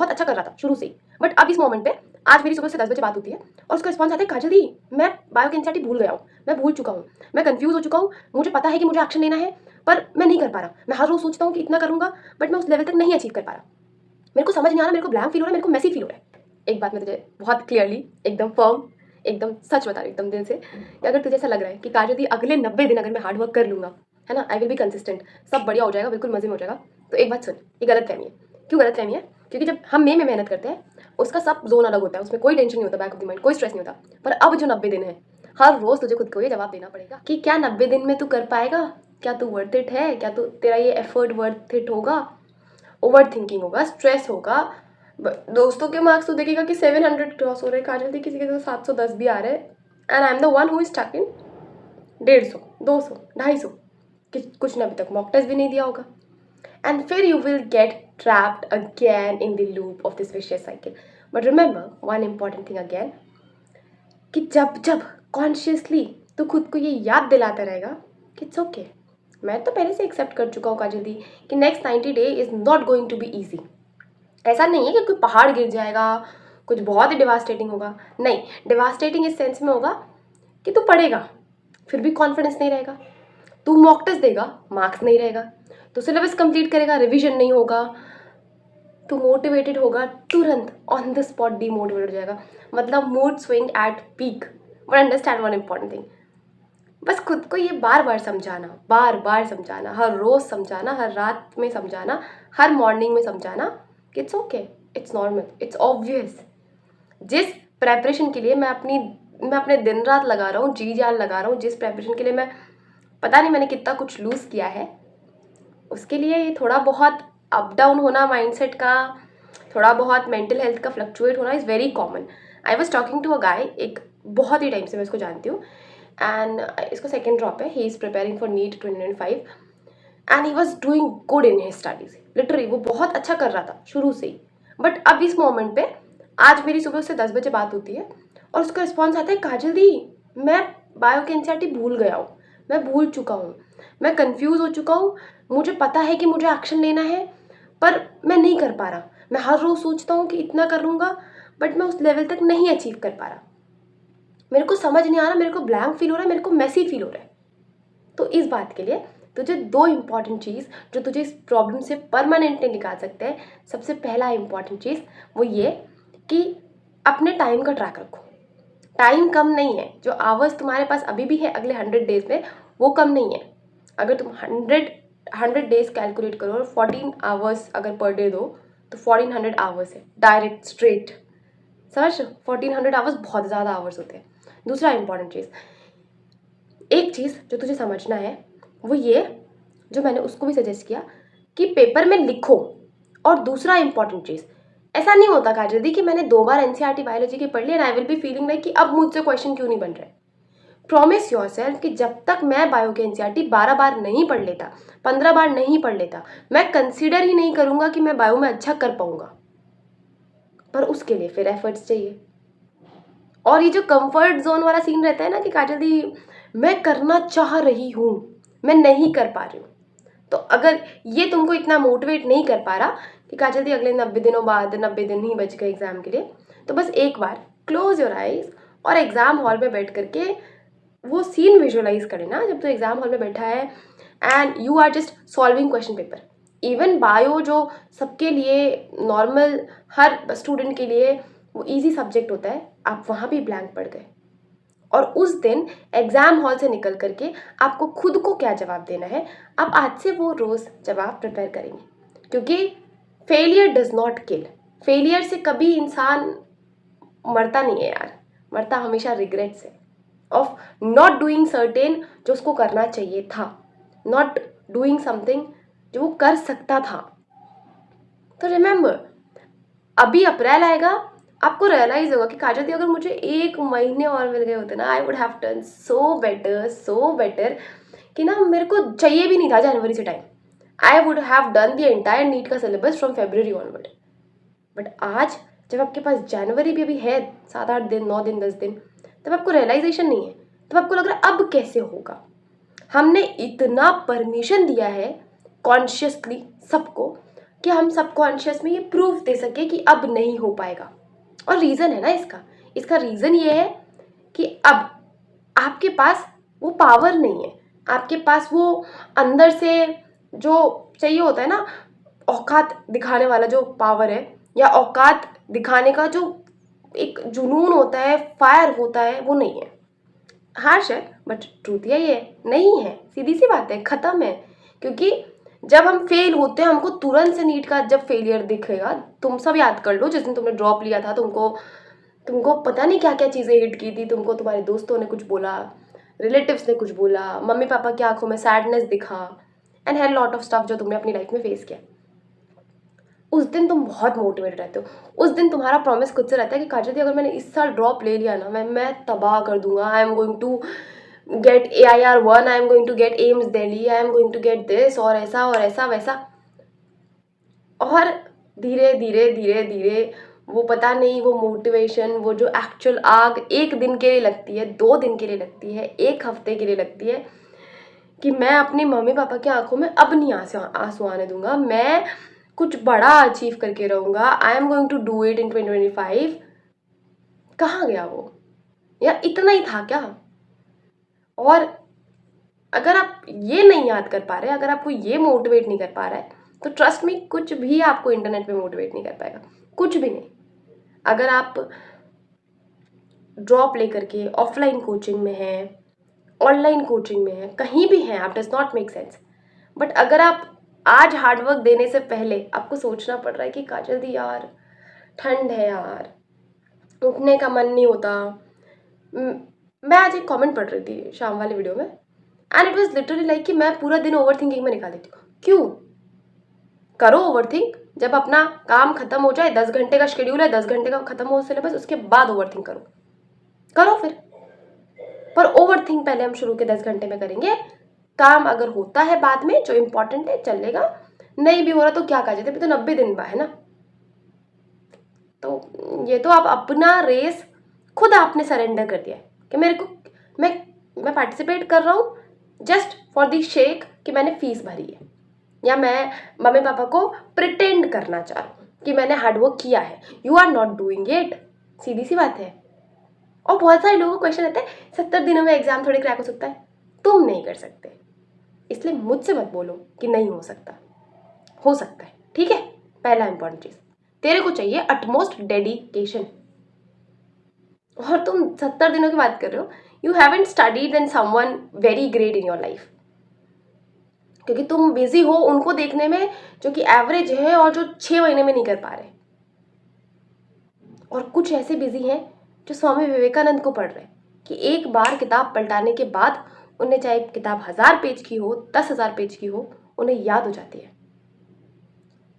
बहुत अच्छा कर रहा था शुरू से ही, बट अब इस मोमेंट पे आज मेरी सुबह से 10 बजे बात होती है और उसका रिस्पॉन्स आता है, काजल दी मैं बायो की एनसीईआरटी भूल गया हूँ, मैं भूल चुका हूँ, मैं कंफ्यूज हो चुका हूँ, मुझे पता है कि मुझे एक्शन लेना है पर मैं नहीं कर पा रहा, मैं हर रोज सोचता हूँ कि इतना करूंगा बट मैं उस लेवल तक नहीं अचीव कर पा रहा, मेरे को समझ नहीं आ रहा, मेरे को ब्लैंक फील हो रहा है, मेरे को मैसी फील हो रहा है। एक बात मैं तुझे बहुत क्लियरली एकदम फर्म एकदम सच बता रही हूँ एकदम दिल से, कि अगर तुझे ऐसा लग रहा है कि काजल दी अगले 90 दिन अगर मैं हार्ड वर्क कर लूंगा, है ना, आई विल बी कंसिस्टेंट, सब बढ़िया हो जाएगा, बिल्कुल मजे में हो जाएगा, तो एक बात सुन, ये गलत फहमी है। क्यों गलत फहमी है? क्योंकि जब हम मे में मेहनत करते हैं उसका सब जोन अलग होता है, उसमें कोई टेंशन नहीं होता, बैक ऑफ द माइंड कोई स्ट्रेस नहीं होता, पर अब जो 90 दिन है हर रोज तुझे खुद को ये जवाब देना पड़ेगा कि क्या 90 दिन में तू कर पाएगा, क्या तू वर्थ इट है, क्या तू तेरा ये एफर्ट वर्थ इट होगा। ओवर थिंकिंग होगा, स्ट्रेस होगा, दोस्तों के मार्क्स तो देखेगा कि 700 क्रॉस हो रहे हैं, काजल थी किसी के तो 710 भी आ रहे हैं, and I am the one who is stuck in 150, 200, 250, कुछ ने अभी तक मॉक टेस्ट भी नहीं दिया होगा, एंड फिर you will get trapped again in the loop of this vicious cycle. But remember one important thing again, कि जब जब कॉन्शियसली तू खुद को ये याद दिलाता रहेगा कि इट्स ओके, मैं तो पहले से एक्सेप्ट कर चुका हूँ काजल दी कि next 90 day is not going to be easy. ऐसा नहीं है कि कोई पहाड़ गिर जाएगा, कुछ बहुत ही डिवास्टेटिंग होगा, नहीं, डिवास्टेटिंग इस सेंस में होगा कि तू पढ़ेगा फिर भी कॉन्फिडेंस नहीं रहेगा, तू मॉक टेस्ट देगा मार्क्स नहीं रहेगा, तू सिलेबस कंप्लीट करेगा रिवीजन नहीं होगा, तू मोटिवेटेड होगा तुरंत ऑन द स्पॉट डीमोटिवेटेड हो जाएगा, मतलब mood swing at peak. But understand one important thing, बस खुद को ये बार बार समझाना, हर रोज समझाना, हर रात में समझाना, हर मॉर्निंग में समझाना कि it's okay, it's normal, it's obvious. जिस प्रेपरेशन के लिए मैं अपने दिन रात लगा रहा हूँ, जी जान लगा रहा हूँ, जिस प्रेपरेशन के लिए मैं पता नहीं मैंने कितना कुछ लूज किया है, उसके लिए ये थोड़ा बहुत अप डाउन होना माइंडसेट का, थोड़ा बहुत मेंटल हेल्थ का फ्लक्चुएट होना is very common. I was talking to a guy, एक बहुत ही टाइम से मैं इसको जानती हूँ, एंड इसको सेकेंड ड्रॉप है, he is preparing for NEET 2025 and he was doing good in his studies, literally वो बहुत अच्छा कर रहा था शुरू से ही, बट अब इस मोमेंट पे आज मेरी सुबह उससे 10 बजे बात होती है और उसका रिस्पॉन्स आता है, काजल दी मैं बायो की एनसीईआरटी भूल गया हूँ, मैं भूल चुका हूँ, मैं कंफ्यूज हो चुका हूँ, मुझे पता है कि मुझे एक्शन लेना है पर मैं नहीं कर पा रहा, मैं हर रोज सोचता हूँ कि इतना करूँगा बट मैं उस लेवल तक नहीं अचीव कर पा रहा, मेरे को समझ नहीं आ रहा, मेरे को ब्लैंक फील हो रहा है, मेरे को मैसी फील हो रहा है। तो इस बात के लिए तुझे दो इंपॉर्टेंट चीज़ जो तुझे इस प्रॉब्लम से परमानेंटली निकाल सकते हैं, सबसे पहला इंपॉर्टेंट चीज़ वो ये कि अपने टाइम का ट्रैक रखो। टाइम कम नहीं है, जो आवर्स तुम्हारे पास अभी भी है अगले 100 डेज में वो कम नहीं है। अगर तुम 100 डेज कैलकुलेट करो और 14 आवर्स अगर पर डे दो तो 1400 आवर्स है डायरेक्ट स्ट्रेट, समझ। 1400 आवर्स बहुत ज़्यादा आवर्स होते हैं। दूसरा इंपॉर्टेंट चीज़, एक चीज़ जो तुझे समझना है वो ये, जो मैंने उसको भी सजेस्ट किया कि पेपर में लिखो। और दूसरा इंपॉर्टेंट चीज़, ऐसा नहीं होता काजल दी कि मैंने 2 बार एनसीईआरटी बायोलॉजी की पढ़ ली and I will be feeling like कि अब मुझसे क्वेश्चन क्यों नहीं बन रहे। प्रॉमिस योरसेल्फ कि जब तक मैं बायो की एनसीईआरटी 12 बार नहीं पढ़ लेता, 15 बार नहीं पढ़ लेता, मैं कंसीडर ही नहीं करूँगा कि मैं बायो में अच्छा कर पाऊँगा। पर उसके लिए फिर एफर्ट्स चाहिए। और ये जो कंफर्ट जोन वाला सीन रहता है ना कि काजल दी मैं करना चाह रही हूँ, मैं नहीं कर पा रही हूँ, तो अगर ये तुमको इतना मोटिवेट नहीं कर पा रहा कि काजल दी अगले 90 दिनों बाद 90 दिन ही बच गए एग्जाम के लिए, तो बस एक बार क्लोज योर आइज और एग्जाम हॉल में बैठ करके वो सीन विजुअलाइज करें ना, जब तो एग्जाम हॉल में बैठा है and you are just solving question paper. Even bio जो सबके लिए नॉर्मल, हर स्टूडेंट के लिए वो इजी सब्जेक्ट होता है, आप वहाँ भी ब्लैंक पड़ गए। और उस दिन एग्जाम हॉल से निकल करके आपको खुद को क्या जवाब देना है, आप आज से वो रोज़ जवाब प्रिपेयर करेंगे, क्योंकि failure does not kill. Failure से कभी इंसान मरता नहीं है यार, मरता हमेशा रिग्रेट से, ऑफ नॉट डूइंग सर्टेन जो उसको करना चाहिए था, नॉट डूइंग समथिंग जो वो कर सकता था। तो रिमेंबर, अभी अप्रैल आएगा, आपको रियलाइज होगा कि काजल दी अगर मुझे 1 महीने और मिल गए होते ना, आई would have done so better कि ना मेरे को चाहिए भी नहीं था जनवरी से time, I would have done the entire NEET का syllabus from February onward. But आज जब आपके पास जनवरी भी अभी है 7-8 दिन, 9 दिन, 10 दिन, तब आपको रियलाइजेशन नहीं है, तब आपको लग रहा है अब कैसे होगा। हमने इतना परमिशन दिया है कॉन्शियसली सबको कि हम सबकॉन्शियस में ये प्रूफ दे सके कि अब नहीं हो पाएगा। और रीज़न है ना इसका रीज़न ये है कि अब आपके पास वो पावर नहीं है, आपके पास वो अंदर से जो चाहिए होता है ना, औकात दिखाने वाला जो पावर है, या औकात दिखाने का जो एक जुनून होता है, फायर होता है, वो नहीं है। हार्श है बट ट्रूथ यही है, नहीं है, सीधी सी बात है, ख़त्म है। क्योंकि जब हम फेल होते हैं हमको तुरंत से नीट का जब फेलियर दिखेगा, तुम सब याद कर लो जिस दिन तुमने ड्रॉप लिया था, तुमको पता नहीं क्या क्या चीज़ें हिट की थी, तुमको तुम्हारे दोस्तों ने कुछ बोला, रिलेटिव्स ने कुछ बोला, मम्मी पापा की आंखों में सैडनेस दिखा, and had lot of stuff जो तुमने अपनी लाइफ में फेस किया। उस दिन तुम बहुत मोटिवेटेड रहते हो, उस दिन तुम्हारा प्रॉमिस खुद से रहता है कि काजल दी अगर मैंने इस साल ड्रॉप ले लिया ना, मैं तबाह कर दूंगा, I am going to get AIR 1, I am going to get AIIMS Delhi, I am going to get this और ऐसा वैसा। और धीरे धीरे धीरे धीरे वो पता नहीं, वो मोटिवेशन, वो जो एक्चुअल आग एक दिन के लिए लगती है, 2 दिन के लिए लगती है, 1 हफ्ते के लिए लगती है, कि मैं अपनी मम्मी पापा की आंखों में अब नहीं आंसू आने दूंगा, मैं कुछ बड़ा अचीव करके रहूँगा, I am going to do it in 2025। कहाँ गया वो? या इतना ही था क्या? और अगर आप ये नहीं याद कर पा रहे, अगर आपको ये मोटिवेट नहीं कर पा रहा है, तो ट्रस्ट मी कुछ भी आपको इंटरनेट पे मोटिवेट नहीं कर पाएगा, कुछ भी नहीं। अगर आप ड्रॉप लेकर के ऑफलाइन कोचिंग में हैं, ऑनलाइन कोचिंग में हैं, कहीं भी हैं आप, does not make sense. But अगर आप आज हार्डवर्क देने से पहले आपको सोचना पड़ रहा है कि काजल दी यार ठंड है यार, उठने का मन नहीं होता। मैं आज एक कमेंट पढ़ रही थी शाम वाले वीडियो में, and it was literally like कि मैं पूरा दिन ओवर थिंकिंग में निकाल देती हूँ। क्यों करो ओवर थिंक? जब अपना काम खत्म हो जाए, 10 घंटे का शेड्यूल है, 10 घंटे का खत्म हो सिलेबस, उसके बाद ओवर थिंक करो फिर। पर ओवर थिंक पहले हम शुरू के 10 घंटे में करेंगे, काम अगर होता है बाद में जो इंपॉर्टेंट है चलेगा, नहीं भी हो रहा तो क्या कहा जाता है, तो 90 दिन बा है ना। तो ये तो आप अपना रेस खुद आपने सरेंडर कर दिया है कि मेरे को मैं पार्टिसिपेट कर रहा हूँ जस्ट फॉर दी शेक कि मैंने फीस भरी है, या मैं मम्मी पापा को प्रिटेंड करना चाह रहा हूँ कि मैंने हार्डवर्क किया है। You are not doing it, सीधी सी बात है। और बहुत सारे लोगों को क्वेश्चन आता है 70 दिनों में एग्जाम थोड़ी क्रैक हो सकता है। तुम नहीं कर सकते, इसलिए मुझसे मत बोलो कि नहीं हो सकता, हो सकता है, ठीक है। पहला इंपॉर्टेंट चीज, तेरे को चाहिए अटमोस्ट डेडिकेशन। और तुम 70 दिनों की बात कर रहे हो, you haven't studied then someone very great in your life, क्योंकि तुम बिजी हो उनको देखने में जो कि एवरेज है और जो 6 महीने में नहीं कर पा रहे, और कुछ ऐसे बिजी हैं जो स्वामी विवेकानंद को पढ़ रहे, कि एक बार किताब पलटाने के बाद उन्हें चाहे किताब 1000 पेज की हो, 10,000 पेज की हो, उन्हें याद हो जाती है।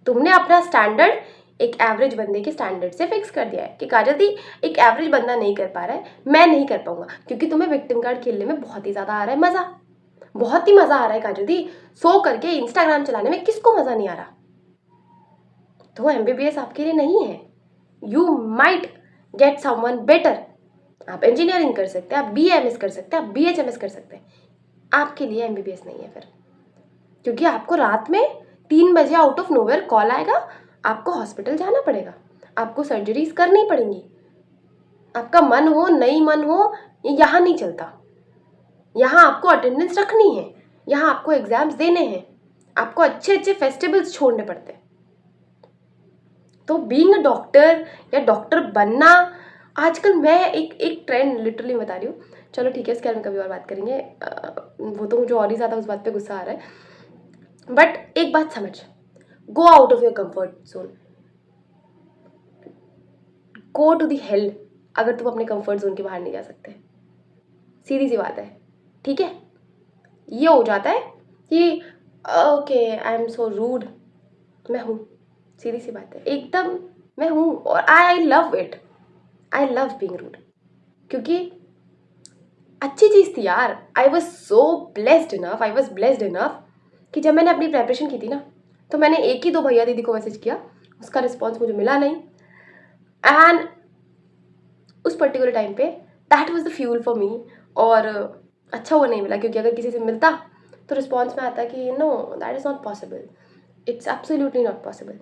तुमने अपना स्टैंडर्ड एक एवरेज बंदे के स्टैंडर्ड से फिक्स कर दिया है कि काजल दी एक एवरेज बंदा नहीं कर पा रहा है, मैं नहीं कर पाऊंगा, क्योंकि तुम्हें विक्टिम कार्ड खेलने में बहुत ही ज़्यादा आ रहा है मज़ा, बहुत ही मज़ा आ रहा है काजल दी। सो करके इंस्टाग्राम चलाने में किसको मज़ा नहीं आ रहा? तो MBBS आपके लिए नहीं है। You might get someone better. आप इंजीनियरिंग कर सकते हैं, आप BAMS कर सकते हैं, आप BHMS कर सकते हैं, आपके लिए MBBS नहीं है फिर। क्योंकि आपको रात में 3 बजे आउट ऑफ नोवेयर कॉल आएगा, आपको हॉस्पिटल जाना पड़ेगा, आपको सर्जरीज करनी पड़ेंगी। आपका मन हो नहीं मन हो, ये यहाँ नहीं चलता। यहाँ आपको अटेंडेंस रखनी है, यहाँ आपको एग्जाम्स देने हैं, आपको अच्छे अच्छे फेस्टिवल्स छोड़ने पड़ते हैं। तो बीइंग अ डॉक्टर या डॉक्टर बनना आजकल, मैं एक ट्रेंड लिटरली बता रही हूँ, चलो ठीक है इसके बारे में कभी और बात करेंगे, वो तो मुझे और ही ज़्यादा उस बात पे गुस्सा आ रहा है। बट एक बात समझ, go out of your comfort zone, go to the hell अगर तुम अपने कंफर्ट जोन के बाहर नहीं जा सकते। सीधी सी बात है, ठीक है। ये हो जाता है कि okay I am so rude, मैं हूँ, सीधी सी बात है, एकदम मैं हूँ, और I love it, I love being rude, क्योंकि अच्छी चीज़ थी यार। I was so blessed enough कि जब मैंने अपनी प्रेपरेशन की थी ना, तो मैंने एक ही 2 भैया दीदी को मैसेज किया, उसका रिस्पॉन्स मुझे मिला नहीं, एंड उस पर्टिकुलर टाइम पे that was the fuel for me. और अच्छा वो नहीं मिला, क्योंकि अगर किसी से मिलता तो रिस्पॉन्स में आता कि know that is not possible, it's absolutely not possible.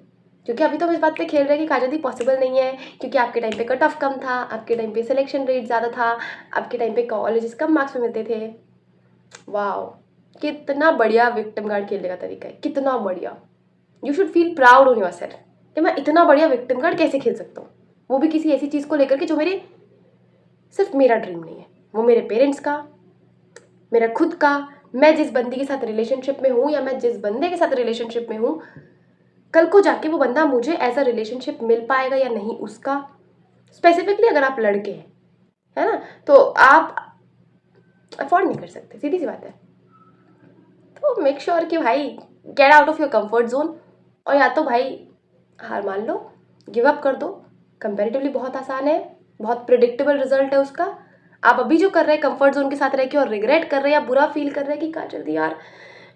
क्योंकि अभी तो हम इस बात पे खेल रहे हैं कि काजल दी पॉसिबल नहीं है, क्योंकि आपके टाइम पे कट ऑफ कम था, आपके टाइम पे सिलेक्शन रेट ज़्यादा था, आपके टाइम पे कॉलेजेस कम मार्क्स में मिलते थे। वाओ, कितना बढ़िया विक्टिम कार्ड खेलने का तरीका है, कितना बढ़िया। You should feel proud on your self कि मैं इतना बढ़िया विक्टिम कार्ड कैसे खेल सकता हूँ, वो भी किसी ऐसी चीज़ को लेकर के जो मेरे सिर्फ मेरा ड्रीम नहीं है, वो मेरे पेरेंट्स का, मेरा खुद का, मैं जिस बंदी के साथ रिलेशनशिप में हूँ या मैं जिस बंदे के साथ रिलेशनशिप में हूँ, कल को जाके वो बंदा मुझे एज अ रिलेशनशिप मिल पाएगा या नहीं उसका। स्पेसिफिकली अगर आप लड़के हैं, है ना, तो आप अफोर्ड नहीं कर सकते, सीधी सी बात है। तो मेक श्योर कि भाई get out of your comfort zone, और या तो भाई हार मान लो, गिव अप कर दो। कंपेरेटिवली बहुत आसान है, बहुत प्रिडिक्टेबल रिजल्ट है उसका। आप अभी जो कर रहे हैं कंफर्ट जोन के साथ रह के और रिग्रेट कर रहे हैं या बुरा फील कर रहे हैं कि काजल दी यार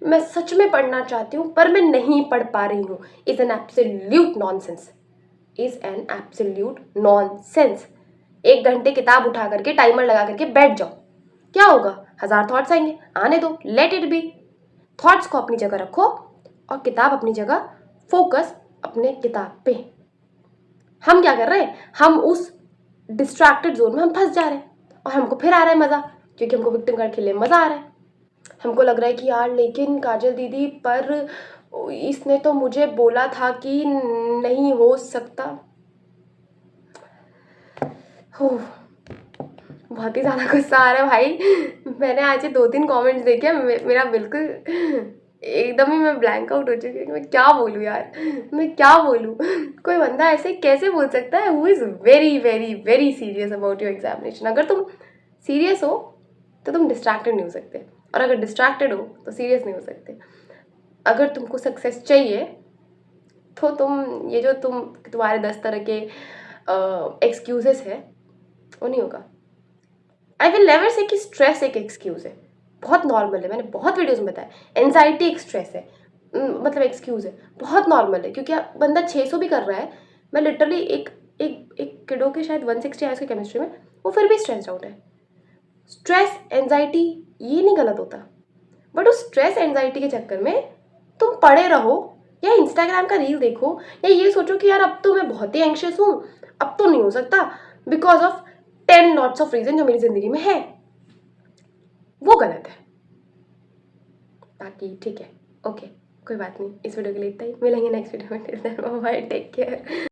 मैं सच में पढ़ना चाहती हूँ पर मैं नहीं पढ़ पा रही हूँ, is an absolute nonsense, is an absolute nonsense. 1 घंटे किताब उठा करके टाइमर लगा करके बैठ जाओ, क्या होगा, 1000 थॉट्स आएंगे, आने दो, लेट इट बी। थॉट्स को अपनी जगह रखो और किताब अपनी जगह, फोकस अपने किताब पे। हम क्या कर रहे हैं, हम उस डिस्ट्रैक्टेड जोन में हम फंस जा रहे हैं और हमको फिर आ रहा है मज़ा, क्योंकि हमको विक्टिम कार्ड खेलने में मज़ा आ रहा है। हमको लग रहा है कि यार लेकिन काजल दीदी पर इसने तो मुझे बोला था कि नहीं हो सकता। हो, बहुत ही ज़्यादा गुस्सा आ रहा है भाई। मैंने आज ये 2-3 कमेंट्स देखे, मेरा बिल्कुल एकदम ही मैं ब्लैंक आउट हो चुकी हूँ। मैं क्या बोलूँ यार, मैं क्या बोलूँ। कोई बंदा ऐसे कैसे बोल सकता है, who is very very very serious about your examination. अगर तुम सीरियस हो तो तुम डिस्ट्रैक्टेड नहीं हो सकते, और अगर डिस्ट्रैक्टेड हो तो सीरियस नहीं हो सकते। अगर तुमको सक्सेस चाहिए तो तुम ये जो तुम्हारे 10 तरह के एक्सक्यूजेस है वो नहीं होगा। आई विल नेवर से कि स्ट्रेस एक एक्सक्यूज है, बहुत नॉर्मल है, मैंने बहुत वीडियोस में बताया। एनजाइटी एक स्ट्रेस है, मतलब एक्सक्यूज है, बहुत नॉर्मल है। क्योंकि बंदा 600 भी कर रहा है, मैं लिटरली एक एक एक किडो के शायद 160 आया उसके केमिस्ट्री में, वो फिर भी स्ट्रेस आउट है। स्ट्रेस एनजाइटी ये नहीं गलत होता, बट उस स्ट्रेस एनजाइटी के चक्कर में तुम पड़े रहो या इंस्टाग्राम का रील देखो या ये सोचो कि यार अब तो मैं बहुत ही एंशियस हूँ, अब तो नहीं हो सकता because of 10 lots of reason जो मेरी जिंदगी में है, वो गलत है। बाकी ठीक है, ओके, कोई बात नहीं, इस वीडियो के लिए इतना ही। मिलेंगे नेक्स्ट वीडियो में, till then bye bye, take care.